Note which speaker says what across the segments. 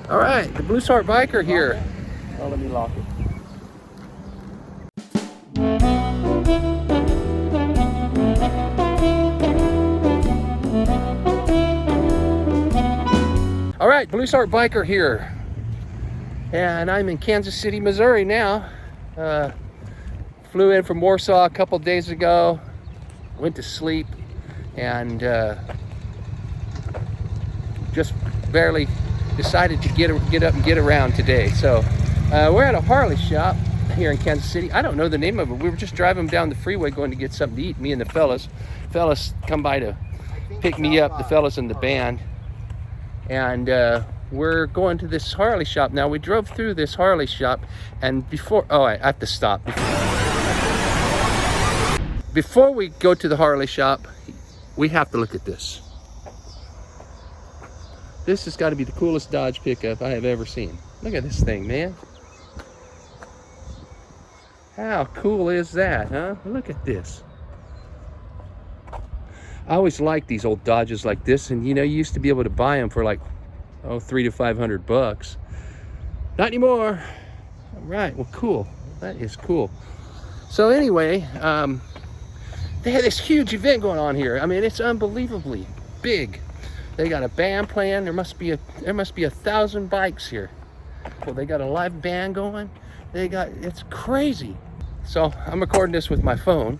Speaker 1: All right, the Blue Heart Biker here.
Speaker 2: Oh, let me lock it.
Speaker 1: All right, Blue Heart Biker here. And I'm in Kansas City, Missouri now. Flew in from Warsaw a couple days ago. Went to sleep and just barely decided to get up and get around today. So we're at a Harley shop here in Kansas City. I don't know the name of it. We were just driving down the freeway going to get something to eat, me and the fellas come by to pick me up, the fellas in the band, and we're going to this Harley shop. Now we drove through this Harley shop, and I have to stop before we go to the Harley shop. We have to look at this. This has got to be the coolest Dodge pickup I have ever seen. Look at this thing, man. How cool is that, huh? Look at this. I always liked these old Dodges like this, and you know, you used to be able to buy them for like, $300 to $500. Not anymore. All right, well, cool. That is cool. So anyway, they had this huge event going on here. I mean, it's unbelievably big. They got a band playing. There must be 1,000 bikes here. Well, they got a live band going. It's crazy. So I'm recording this with my phone.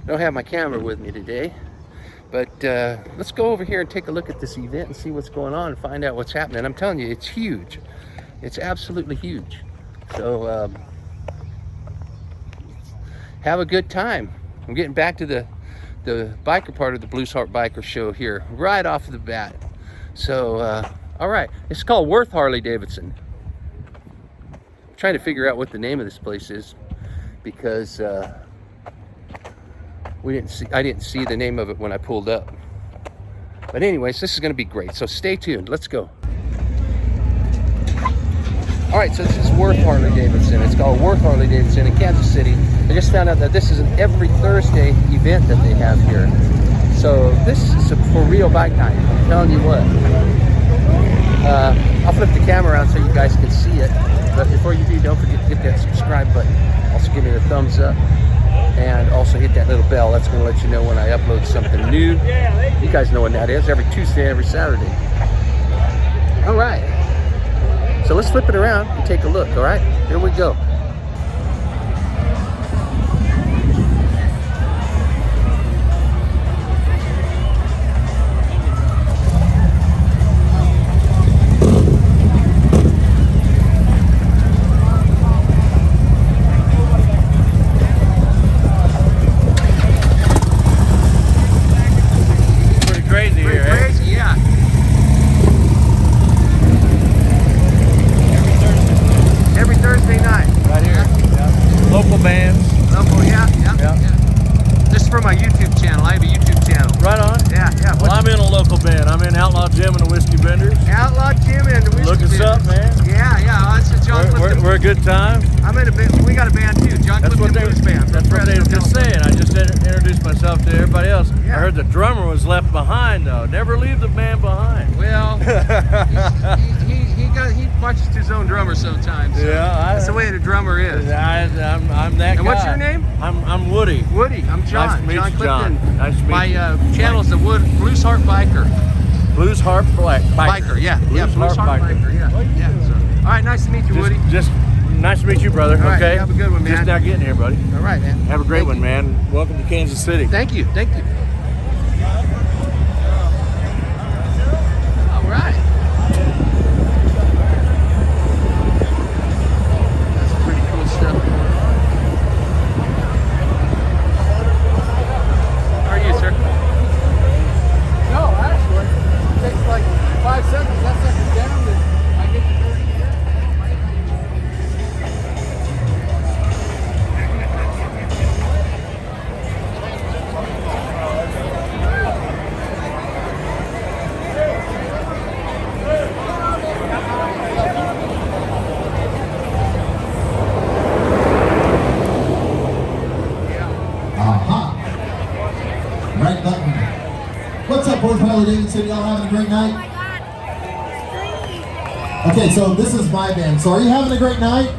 Speaker 1: Don't have my camera with me today. But let's go over here and take a look at this event and see what's going on and find out what's happening. I'm telling you, it's huge. It's absolutely huge. So have a good time. I'm getting back to the biker part of the Blue Heart Biker show here right off the bat. So all right, it's called Worth Harley Davidson. I'm trying to figure out what the name of this place is because I didn't see the name of it when I pulled up. But anyways, this is going to be great. So stay tuned. Let's go. All right, so this is Worth Harley Davidson. It's called Worth Harley Davidson in Kansas City. I just found out that this is an every Thursday event that they have here. So this is for real bike night. I'm telling you what. I'll flip the camera around so you guys can see it. But before you do, don't forget to hit that subscribe button. Also give me a thumbs up. And also hit that little bell. That's going to let you know when I upload something new. You guys know when that is. Every Tuesday, every Saturday. All right. So let's flip it around and take a look. All right. Here we go.
Speaker 2: We're a good time.
Speaker 1: We got a band too.
Speaker 2: That's what they were just saying. I just introduced myself to everybody else. Yeah. I heard the drummer was left behind though. Never leave the band behind.
Speaker 1: Well, he marches to his own drummer sometimes. So yeah, that's the way the drummer is.
Speaker 2: I'm that guy.
Speaker 1: And what's your name?
Speaker 2: I'm Woody.
Speaker 1: Woody. I'm John.
Speaker 2: Nice to meet you,
Speaker 1: Clifton.
Speaker 2: John. Nice to meet
Speaker 1: My
Speaker 2: you.
Speaker 1: channel is the Blue Heart Biker.
Speaker 2: Blue Heart Biker.
Speaker 1: Yeah. Blue Heart Biker. Yeah. So, all right. Nice to meet you, Woody.
Speaker 2: Just nice to meet you, brother.
Speaker 1: All right,
Speaker 2: okay.
Speaker 1: Have a good one, man.
Speaker 2: Just now getting here, buddy.
Speaker 1: All right, man.
Speaker 2: Have a great one, man. Welcome to Kansas City.
Speaker 1: Thank you. All right. That's pretty cool stuff. How are you, sir? No, actually, it takes like 5 seconds. That second down, and I get to 30 here.
Speaker 3: Right button. What's up, Worth Harley Davidson? Y'all having a great night? Okay, so this is my band. So are you having a great night?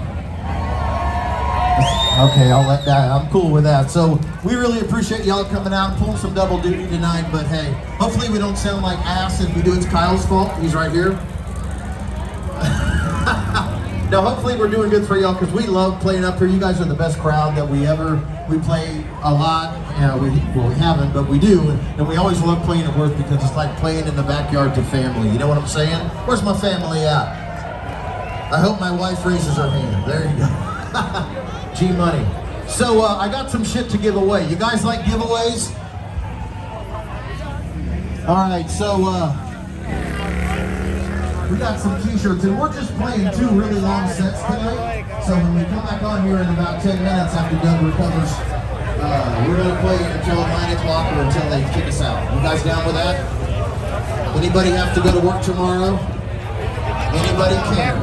Speaker 3: Okay, I'll let that. I'm cool with that. So we really appreciate y'all coming out and pulling some double duty tonight. But hey, hopefully we don't sound like ass. If we do, it's Kyle's fault. He's right here. No, hopefully we're doing good for y'all because we love playing up here. You guys are the best crowd that we play a lot. We haven't, but we do. And we always love playing at Worth because it's like playing in the backyard to family. You know what I'm saying? Where's my family at? I hope my wife raises her hand. There you go. G-Money. So I got some shit to give away. You guys like giveaways? All right, so we got some t-shirts, and we're just playing 2 really long sets tonight. So when we come back on here in about 10 minutes after Doug recovers, we're going to play until 9 o'clock or until they kick us out. You guys down with that? Anybody have to go to work tomorrow? Anybody care?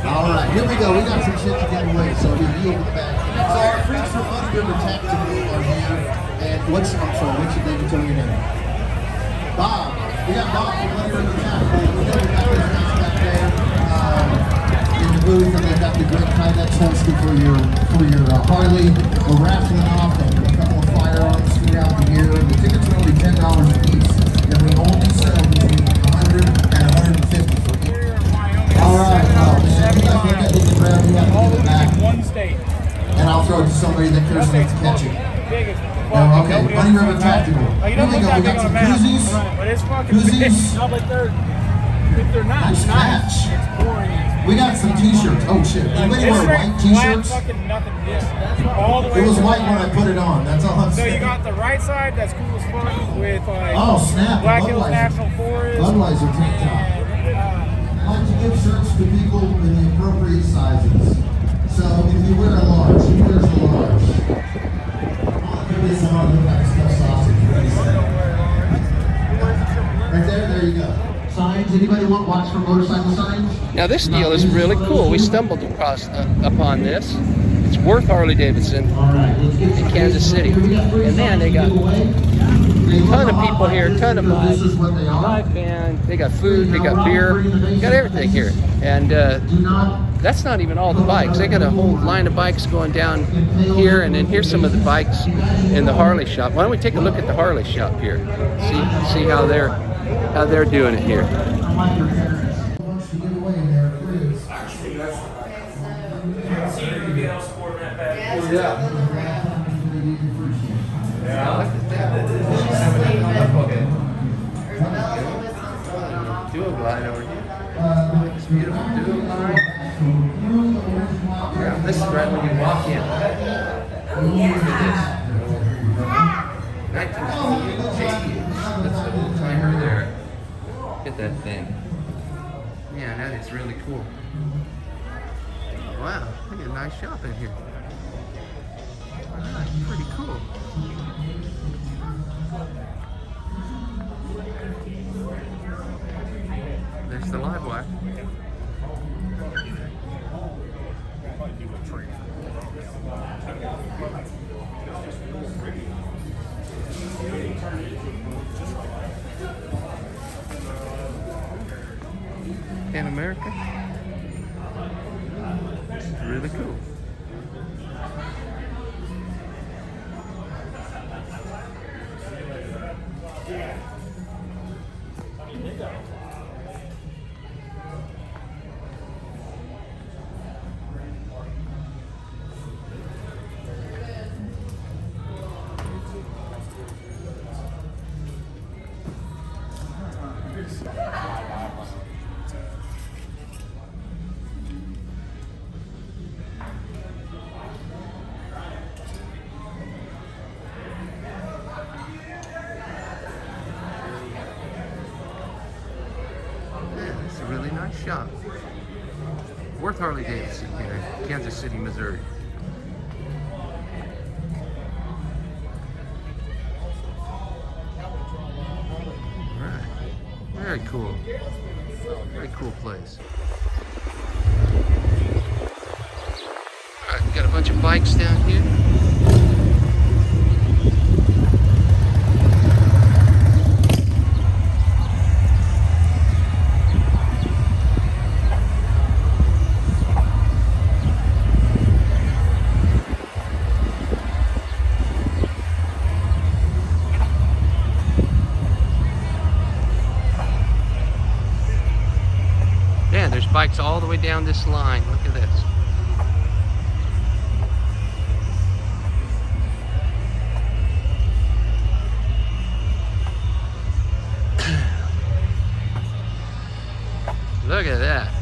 Speaker 3: All right, here we go. We got some shit to give away, so we yield the back. So our friends from Under Tactical are here, and I'm sorry, what should they tell your name? Bob. We got Bob from Under Tactical. We know we got those guys back there in the booth, and they've got the great Kydex holster for your Harley. We're raffling off a couple of firearms throughout the year. The tickets are only $10 a piece, and we only sell between $100 and $150 for each. All right, you guys look at these around, you have to give it back.
Speaker 4: One state.
Speaker 3: And I'll throw it to somebody that cares enough to catch it. Okay, Bunny River Tactical. Here we go, we got some koozies.
Speaker 4: But it's fucking
Speaker 3: Koozies.
Speaker 4: big. No, but if they're not
Speaker 3: Nice match.
Speaker 4: it's boring.
Speaker 3: We got some t-shirts. Oh shit, anybody
Speaker 4: It's
Speaker 3: wear
Speaker 4: straight
Speaker 3: white t-shirts?
Speaker 4: flat fucking nothing. All the way
Speaker 3: It was
Speaker 4: to the
Speaker 3: white when I
Speaker 4: bottom.
Speaker 3: put it on, that's all I'm
Speaker 4: So
Speaker 3: saying.
Speaker 4: you got the right side that's cool as fuck with like
Speaker 3: Oh snap,
Speaker 4: Black Hills
Speaker 3: Budweiser.
Speaker 4: National Forest.
Speaker 3: Budweiser tank top. I like to give shirts to people in the appropriate sizes. So if you wear a large, he wears a large. I'll put this on, look like a stuffed sausage. Ready, set. Right there you go. Signs, anybody want watch for motorcycle signs?
Speaker 1: Now this deal is really cool. We stumbled across upon this. It's Worth Harley Davidson
Speaker 3: All right, let's get
Speaker 1: in Kansas City. And man, they got a ton of people here, a ton of
Speaker 3: This is what they are.
Speaker 1: live band. They got food, they got beer, they got everything here. And
Speaker 3: Do not
Speaker 1: that's not even all the bikes. They got a whole line of bikes going down here, and then here's some of the bikes in the Harley shop. Why don't we take a look at the Harley shop here? See how they're doing it here.
Speaker 3: unlike your parents. Bunch to give away in there, please.
Speaker 1: Dual glide over here. It's beautiful dual glide. Yeah, this is right when you walk in. Look at this. 1980. That's the old timer there. Look at that thing. Yeah, that is really cool. Wow, look at a nice shop in here. That's pretty cool. There's the live wire. Pan America. Really cool. Really nice shop. Worth Harley Davidson here in Kansas City, Missouri. Alright. Very cool. Very cool place. Alright, we got a bunch of bikes down here. man, there's bikes all the way down this line. Look at this. Look at that.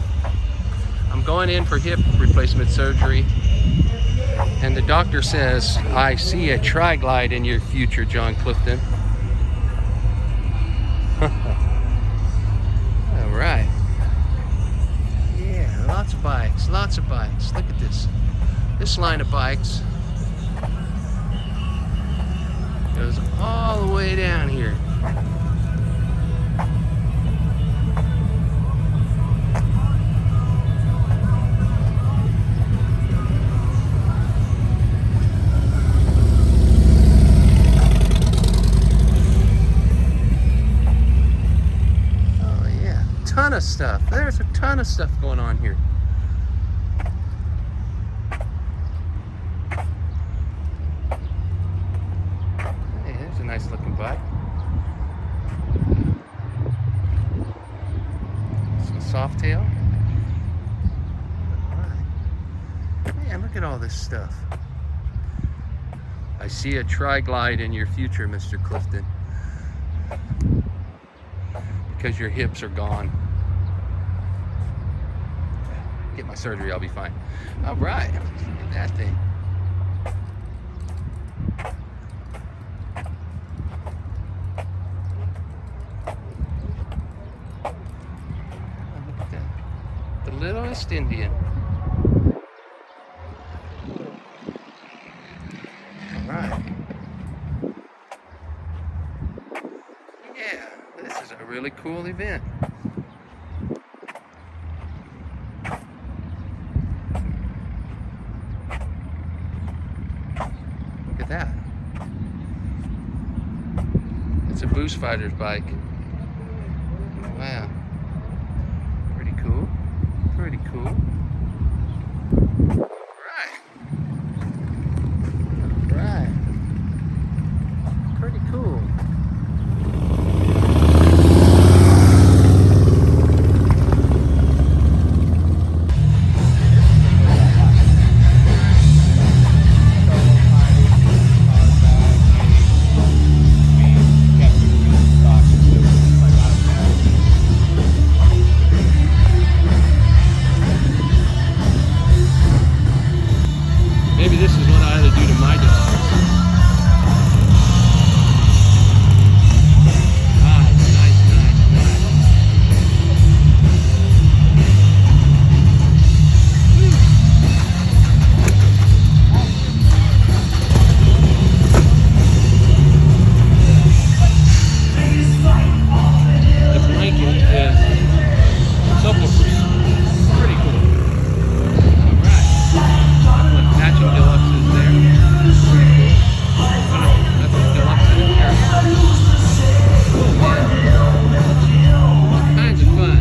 Speaker 1: I'm going in for hip replacement surgery, and the doctor says, I see a tri-glide in your future, John Clifton. All right. Yeah, lots of bikes, lots of bikes. Look at this. This line of bikes goes all the way down here. Ton of stuff. There's a ton of stuff going on here. Hey, there's a nice looking bike. Some Softail. Alright. Man, look at all this stuff. I see a tri-glide in your future, Mr. Clifton. Because your hips are gone. Get my surgery, I'll be fine. All right, look at that thing. Oh, look at that. The littlest Indian. All right. Yeah, this is a really cool event. Look at that. It's a Boost Fighter's bike. Wow. Pretty cool. Pretty cool. Alright. Alright. Pretty cool. Maybe this is what I ought to do to my dogs. Nice, nice, nice, nice. The blanket is subwoofers. Pretty cool. Matching deluxes there. Pretty cool. That's a deluxe in here. All kinds of fun.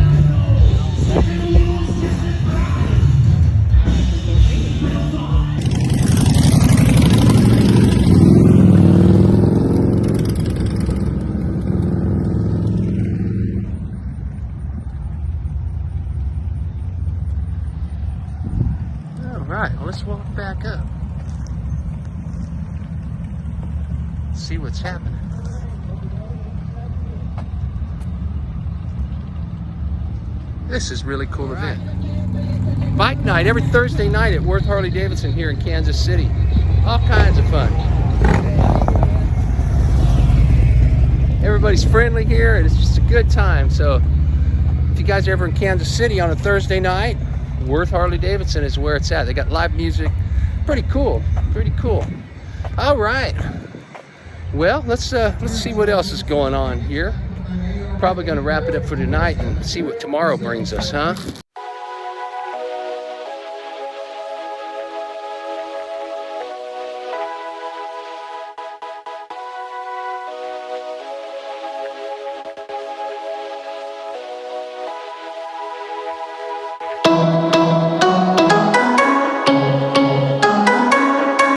Speaker 1: All right, well, let's walk back up. See what's happening. This is really cool event. Bike night every Thursday night at Worth Harley Davidson here in Kansas City. All kinds of fun. Everybody's friendly here and it's just a good time. So if you guys are ever in Kansas City on a Thursday night, Worth Harley Davidson is where it's at. They got live music. Pretty cool. Pretty cool. All right. Well, let's see what else is going on here. Probably going to wrap it up for tonight and see what tomorrow brings us, huh?